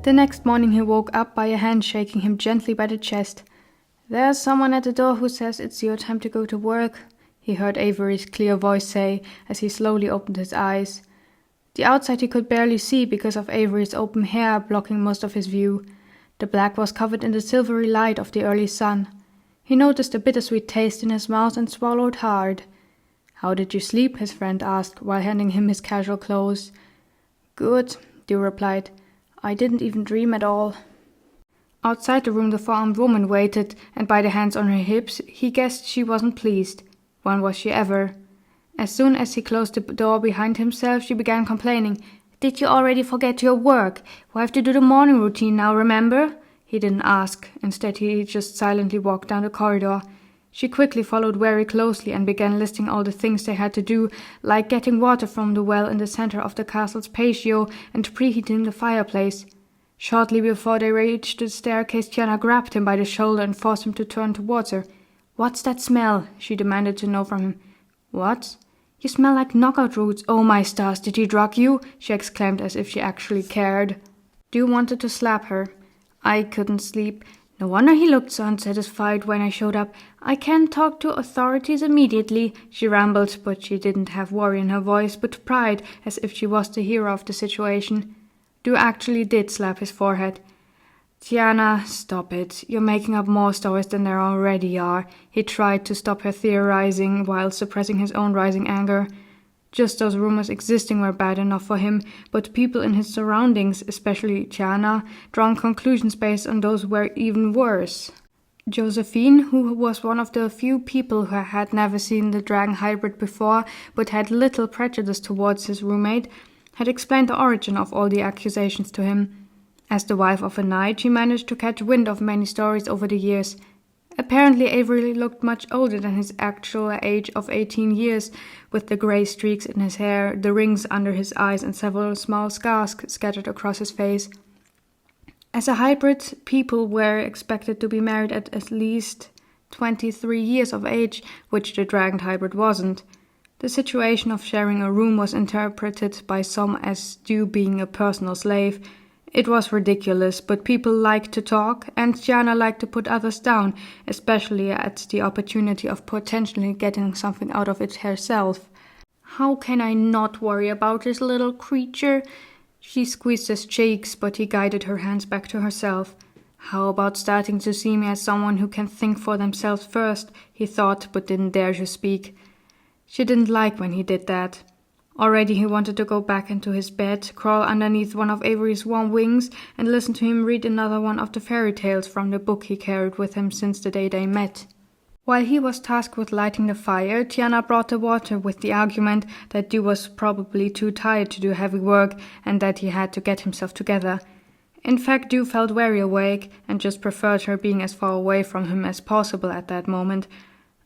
The next morning he woke up by a hand shaking him gently by the chest. "There's someone at the door who says it's your time to go to work," he heard Avery's clear voice say as he slowly opened his eyes. The outside he could barely see because of Avery's open hair blocking most of his view. The black was covered in the silvery light of the early sun. He noticed a bittersweet taste in his mouth and swallowed hard. "How did you sleep?" his friend asked while handing him his casual clothes. "Good," Dew replied. "I didn't even dream at all." Outside the room the four-armed woman waited, and by the hands on her hips he guessed she wasn't pleased. When was she ever? As soon as he closed the door behind himself, she began complaining. "Did you already forget your work? We have to do the morning routine now, remember?" He didn't ask. Instead, he just silently walked down the corridor. She quickly followed very closely and began listing all the things they had to do, like getting water from the well in the center of the castle's patio and preheating the fireplace. Shortly before they reached the staircase, Tiana grabbed him by the shoulder and forced him to turn towards her. "What's that smell?" she demanded to know from him. "What?" "You smell like knockout roots. Oh my stars, did he drug you?" she exclaimed as if she actually cared. Dew wanted to slap her. "I couldn't sleep. No wonder he looked so unsatisfied when I showed up. I can talk to authorities immediately," she rambled, but she didn't have worry in her voice, but pride, as if she was the hero of the situation. Dew actually did slap his forehead. "Tiana, stop it. You're making up more stories than there already are." He tried to stop her theorizing while suppressing his own rising anger. Just those rumors existing were bad enough for him, but people in his surroundings, especially Tiana, drawing conclusions based on those were even worse. Josephine, who was one of the few people who had never seen the dragon hybrid before but had little prejudice towards his roommate, had explained the origin of all the accusations to him. As the wife of a knight, she managed to catch wind of many stories over the years. Apparently Avery looked much older than his actual age of 18 years, with the grey streaks in his hair, the rings under his eyes and several small scars scattered across his face. As a hybrid, people were expected to be married at least 23 years of age, which the dragon hybrid wasn't. The situation of sharing a room was interpreted by some as Dew being a personal slave. It was ridiculous, but people liked to talk, and Tiana liked to put others down, especially at the opportunity of potentially getting something out of it herself. "How can I not worry about this little creature?" She squeezed his cheeks, but he guided her hands back to herself. "How about starting to see me as someone who can think for themselves first?" he thought, but didn't dare to speak. She didn't like when he did that. Already he wanted to go back into his bed, crawl underneath one of Avery's warm wings, and listen to him read another one of the fairy tales from the book he carried with him since the day they met. While he was tasked with lighting the fire, Tiana brought the water with the argument that Dew was probably too tired to do heavy work and that he had to get himself together. In fact, Dew felt very awake and just preferred her being as far away from him as possible at that moment.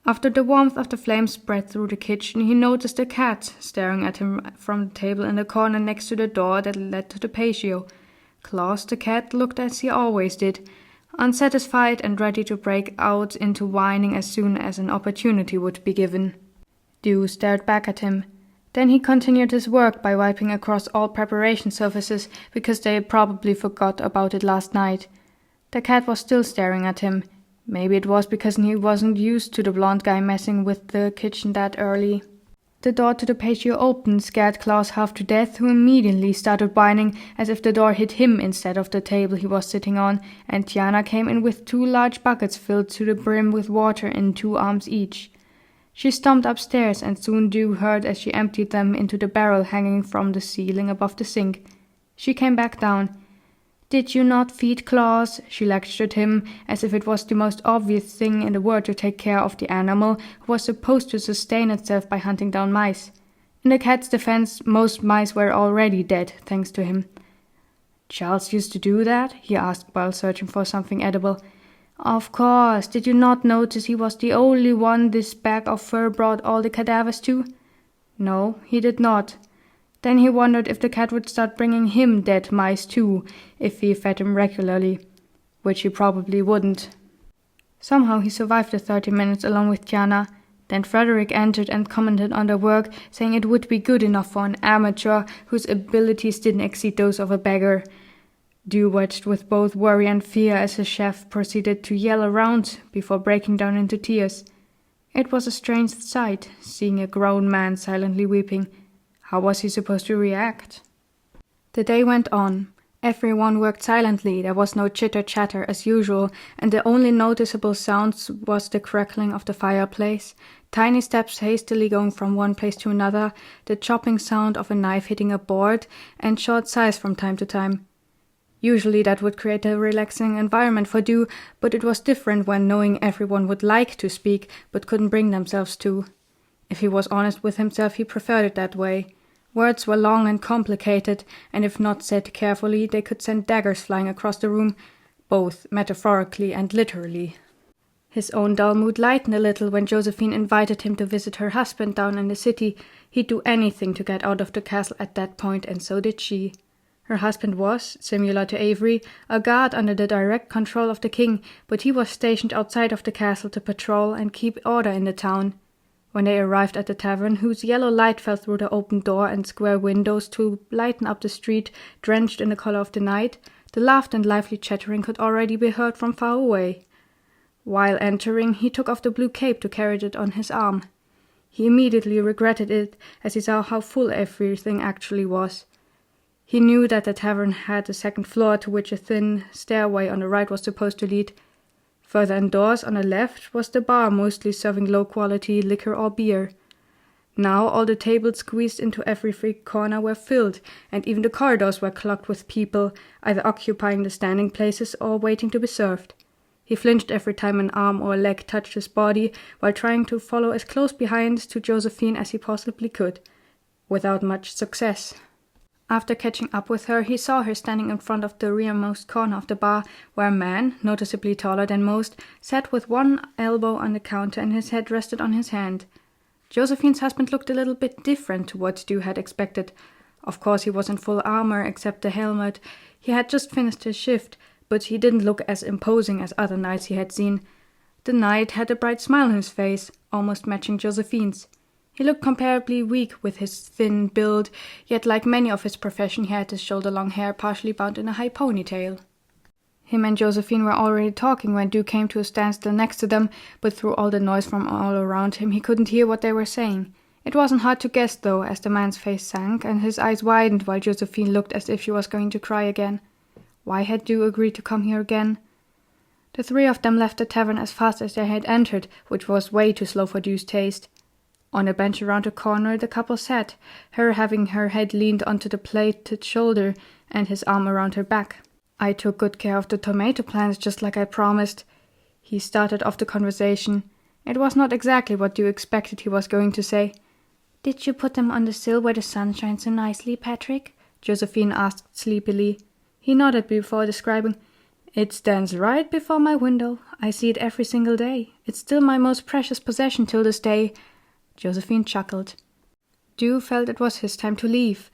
After the warmth of the flames spread through the kitchen, he noticed a cat staring at him from the table in the corner next to the door that led to the patio. Claus the cat looked as he always did, unsatisfied and ready to break out into whining as soon as an opportunity would be given. Dew stared back at him. Then he continued his work by wiping across all preparation surfaces because they probably forgot about it last night. The cat was still staring at him. Maybe it was because he wasn't used to the blonde guy messing with the kitchen that early. The door to the patio opened, scared Claus half to death, who immediately started whining as if the door hit him instead of the table he was sitting on, and Tiana came in with 2 large buckets filled to the brim with water in 2 arms each. She stomped upstairs, and soon Dew heard as she emptied them into the barrel hanging from the ceiling above the sink. She came back down. "Did you not feed Claus?" she lectured him, as if it was the most obvious thing in the world to take care of the animal who was supposed to sustain itself by hunting down mice. In the cat's defense, most mice were already dead, thanks to him. "Charles used to do that?" he asked while searching for something edible. "Of course. Did you not notice he was the only one this bag of fur brought all the cadavers to?" No, he did not. Then he wondered if the cat would start bringing him dead mice too, if he fed him regularly, which he probably wouldn't. Somehow he survived the 30 minutes along with Tiana. Then Frederick entered and commented on their work, saying it would be good enough for an amateur whose abilities didn't exceed those of a beggar. Dew watched with both worry and fear as his chef proceeded to yell around before breaking down into tears. It was a strange sight, seeing a grown man silently weeping. How was he supposed to react? The day went on. Everyone worked silently. There was no chitter-chatter as usual, and the only noticeable sounds was the crackling of the fireplace, tiny steps hastily going from one place to another, the chopping sound of a knife hitting a board, and short sighs from time to time. Usually that would create a relaxing environment for Dew, but it was different when knowing everyone would like to speak but couldn't bring themselves to. If he was honest with himself, he preferred it that way. Words were long and complicated, and if not said carefully, they could send daggers flying across the room, both metaphorically and literally. His own dull mood lightened a little when Josephine invited him to visit her husband down in the city. He'd do anything to get out of the castle at that point, and so did she. Her husband was, similar to Avery, a guard under the direct control of the king, but he was stationed outside of the castle to patrol and keep order in the town. When they arrived at the tavern, whose yellow light fell through the open door and square windows to lighten up the street drenched in the color of the night, the laughter and lively chattering could already be heard from far away. While entering, he took off the blue cape to carry it on his arm. He immediately regretted it, as he saw how full everything actually was. He knew that the tavern had a second floor to which a thin stairway on the right was supposed to lead. Further indoors, on the left, was the bar, mostly serving low-quality liquor or beer. Now all the tables squeezed into every free corner were filled, and even the corridors were clogged with people, either occupying the standing places or waiting to be served. He flinched every time an arm or a leg touched his body, while trying to follow as close behind to Josephine as he possibly could, without much success. After catching up with her, he saw her standing in front of the rearmost corner of the bar, where a man, noticeably taller than most, sat with one elbow on the counter and his head rested on his hand. Josephine's husband looked a little bit different to what Dew had expected. Of course, he was in full armor, except the helmet. He had just finished his shift, but he didn't look as imposing as other knights he had seen. The knight had a bright smile on his face, almost matching Josephine's. He looked comparably weak with his thin build, yet like many of his profession he had his shoulder-long hair partially bound in a high ponytail. Him and Josephine were already talking when Dew came to a standstill next to them, but through all the noise from all around him he couldn't hear what they were saying. It wasn't hard to guess, though, as the man's face sank and his eyes widened while Josephine looked as if she was going to cry again. Why had Dew agreed to come here again? The three of them left the tavern as fast as they had entered, which was way too slow for Dew's taste. On a bench around the corner the couple sat, her having her head leaned onto the plated shoulder and his arm around her back. "I took good care of the tomato plants just like I promised," he started off the conversation. It was not exactly what Dew expected he was going to say. "Did you put them on the sill where the sun shines so nicely, Patrick?" Josephine asked sleepily. He nodded before describing. "It stands right before my window. I see it every single day. It's still my most precious possession till this day." Josephine chuckled. Dew felt it was his time to leave.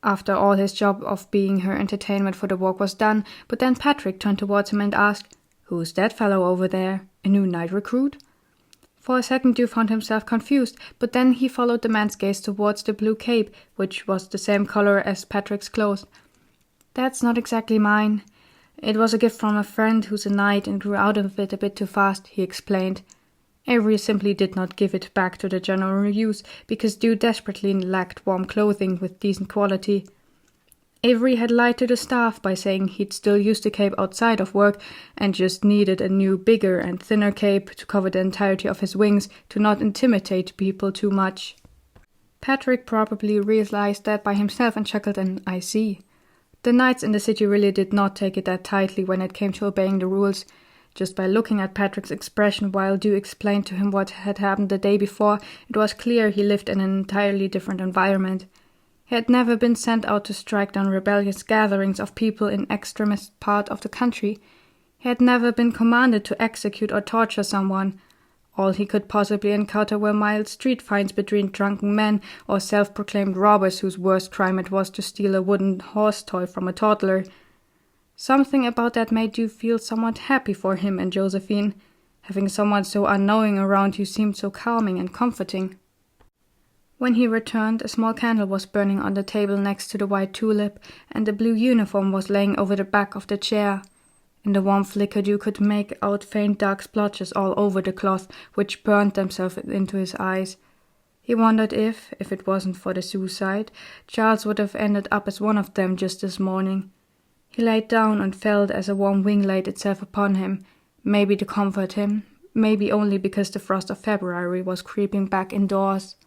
After all, his job of being her entertainment for the walk was done, but then Patrick turned towards him and asked, "Who's that fellow over there? A new night recruit?" For a second Dew found himself confused, but then he followed the man's gaze towards the blue cape, which was the same color as Patrick's clothes. "That's not exactly mine. It was a gift from a friend who's a knight and grew out of it a bit too fast," he explained. Avery simply did not give it back to the general use because Dew desperately lacked warm clothing with decent quality. Avery had lied to the staff by saying he'd still use the cape outside of work and just needed a new, bigger and thinner cape to cover the entirety of his wings to not intimidate people too much. Patrick probably realized that by himself and chuckled an "I see." The knights in the city really did not take it that tightly when it came to obeying the rules. Just by looking at Patrick's expression while Dew explained to him what had happened the day before, it was clear he lived in an entirely different environment. He had never been sent out to strike down rebellious gatherings of people in extremist part of the country. He had never been commanded to execute or torture someone. All he could possibly encounter were mild street fights between drunken men or self-proclaimed robbers whose worst crime it was to steal a wooden horse toy from a toddler. Something about that made you feel somewhat happy for him and Josephine. Having someone so unknowing around you seemed so calming and comforting. When he returned, a small candle was burning on the table next to the white tulip, and the blue uniform was laying over the back of the chair. In the warm flicker you could make out faint dark splotches all over the cloth, which burned themselves into his eyes. He wondered if it wasn't for the suicide, Charles would have ended up as one of them just this morning. He laid down and felt as a warm wing laid itself upon him, maybe to comfort him, maybe only because the frost of February was creeping back indoors.